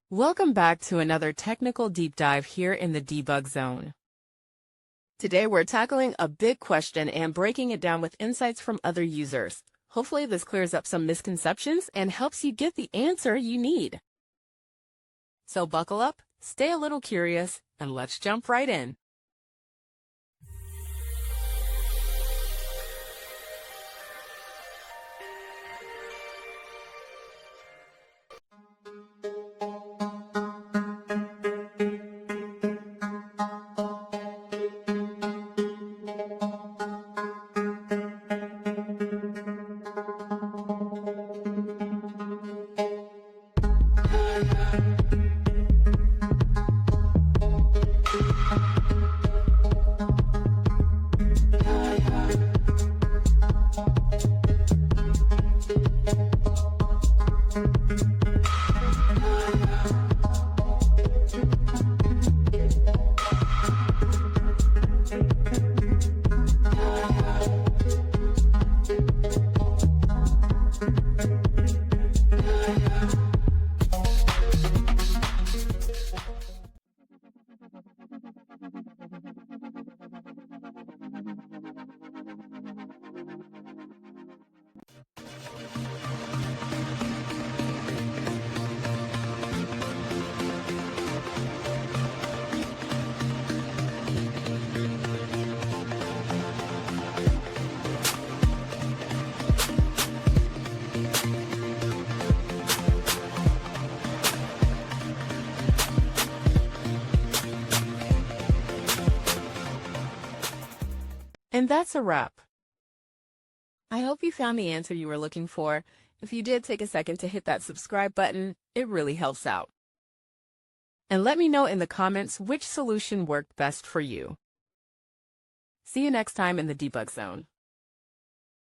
Welcome back to another technical deep dive here in the debug zone. Today we're tackling a big question and breaking it down with insights from other users. Hopefully this clears up some misconceptions and helps you get the answer you need. So buckle up, stay a little curious, and let's jump right in. And that's a wrap. I hope you found the answer you were looking for. If you did, take a second to hit that subscribe button. It really helps out. And let me know in the comments which solution worked best for you. See you next time in the debug zone.